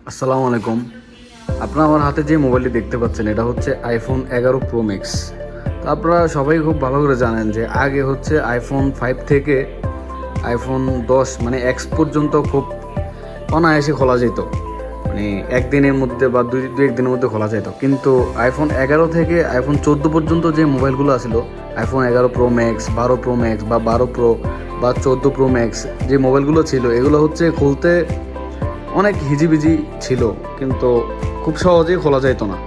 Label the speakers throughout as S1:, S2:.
S1: আসসালামু আলাইকুম। আপনারা আমার হাতে যে মোবাইলটি দেখতে পাচ্ছেন এটা হচ্ছে আইফোন 11 প্রো ম্যাক্স। তো আপনারা সবাই খুব ভালো করে জানেন যে আগে হচ্ছে আইফোন 5 থেকে আইফোন 10 মানে এক্স পর্যন্ত খুব অনায়াসে খোলা যেত, মানে একদিনের মধ্যে বা দুই একদিনের মধ্যে খোলা যেত। কিন্তু আইফোন 11 থেকে আইফোন 14 পর্যন্ত যে মোবাইলগুলো আসলো, iPhone 11 pro max, 12 pro max বা 12 প্রো বা 14 প্রো ম্যাক্স যে মোবাইলগুলো ছিল, এগুলো হচ্ছে খুলতে অনেক হিজিবিজি ছিল, কিন্তু খুব সহজেই খোলা যাইতো না।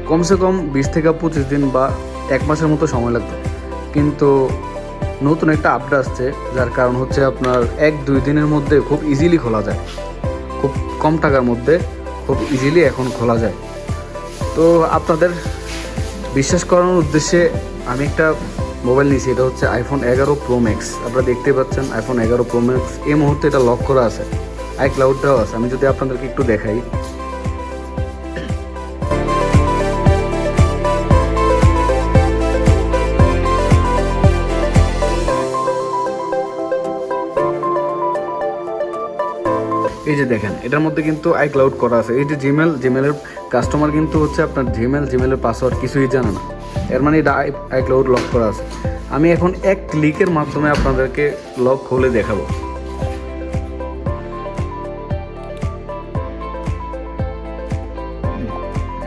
S1: কমসে কম 20 থেকে 25 দিন বা 1 মাসের মতো সময় লাগতো। কিন্তু নতুন একটা আপডেট আসছে, যার কারণ হচ্ছে আপনার 1-2 দিনের মধ্যে খুব ইজিলি খোলা যায়, খুব কম টাকার মধ্যে খুব ইজিলি এখন খোলা যায়। তো আপনাদের বিশ্বাস করানোর উদ্দেশ্যে আমি একটা মোবাইল নিয়েছি, এটা হচ্ছে আইফোন 11 প্রো ম্যাক্স। আপনারা দেখতে পাচ্ছেন আইফোন 11 প্রো ম্যাক্স এই মুহূর্তে এটা লক করা আছে, আইক্লাউডটাও আছে। আমি যদি আপনাদেরকে একটু দেখাই, এই যে দেখেন এটার মধ্যে কিন্তু আইক্লাউড করা আছে। এই যে জিমেলের কাস্টমার কিন্তু হচ্ছে আপনার জিমেলের পাসওয়ার্ড কিছুই জানে না, এর মানে এটা আইক্লাউড লক করা আছে। আমি এখন এক ক্লিকের মাধ্যমে আপনাদেরকে লক খুলে দেখাবো।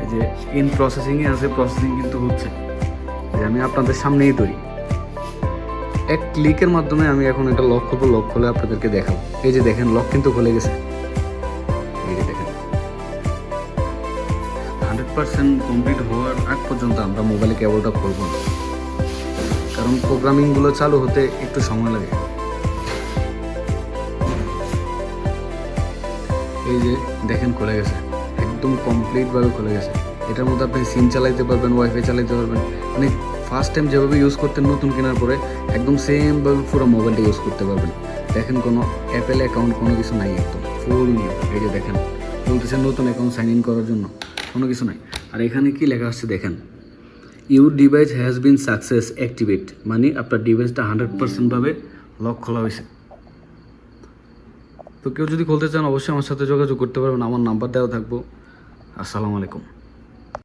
S1: এই যে ইন প্রসেসিংয়ে আছে, প্রসেসিং কিন্তু হচ্ছে, যে আমি আপনাদের সামনেই তৈরি এক ক্লিকের মাধ্যমে আমি এখন এটা লক খুলবো। লক খুলে আপনাদেরকে দেখাবো। এই যে দেখেন লক কিন্তু খুলে গেছে। এই যে দেখেন 100% কমপ্লিট হওয়ার আগ পর্যন্ত আমরা মোবাইলে কেবলটা খুলবো না, কারণ প্রোগ্রামিংগুলো চালু হতে একটু সময় লাগে। এই যে দেখেন খুলে গেছে, একদম কমপ্লিটভাবে খুলে গেছে। এটার মধ্যে আপনি সিম চালাইতে পারবেন, ওয়াইফাই চালাইতে পারবেন, মানে ফার্স্ট টাইম যেভাবে ইউজ করতেন নতুন কেনার পরে একদম সেমভাবে পুরো মোবাইলটা ইউজ করতে পারবেন। দেখেন কোনো অ্যাপেল অ্যাকাউন্ট কোনো কিছু নাই, একদম ফুল নিউ। এই যে দেখেন বলতেছে নতুন অ্যাকাউন্ট সাইন ইন করার জন্য, কোনো কিছু নাই। আর এখানে কি লেখা আসছে দেখেন, your device has been success activate, মানে আপনার ডিভাইসটা 100%ভাবে লক খোলা হয়েছে। তো কেউ যদি খুলতে চান অবশ্যই আমার সাথে যোগাযোগ করতে পারবেন, আমার নাম্বার দেওয়া থাকবো। আসসালামু আলাইকুম।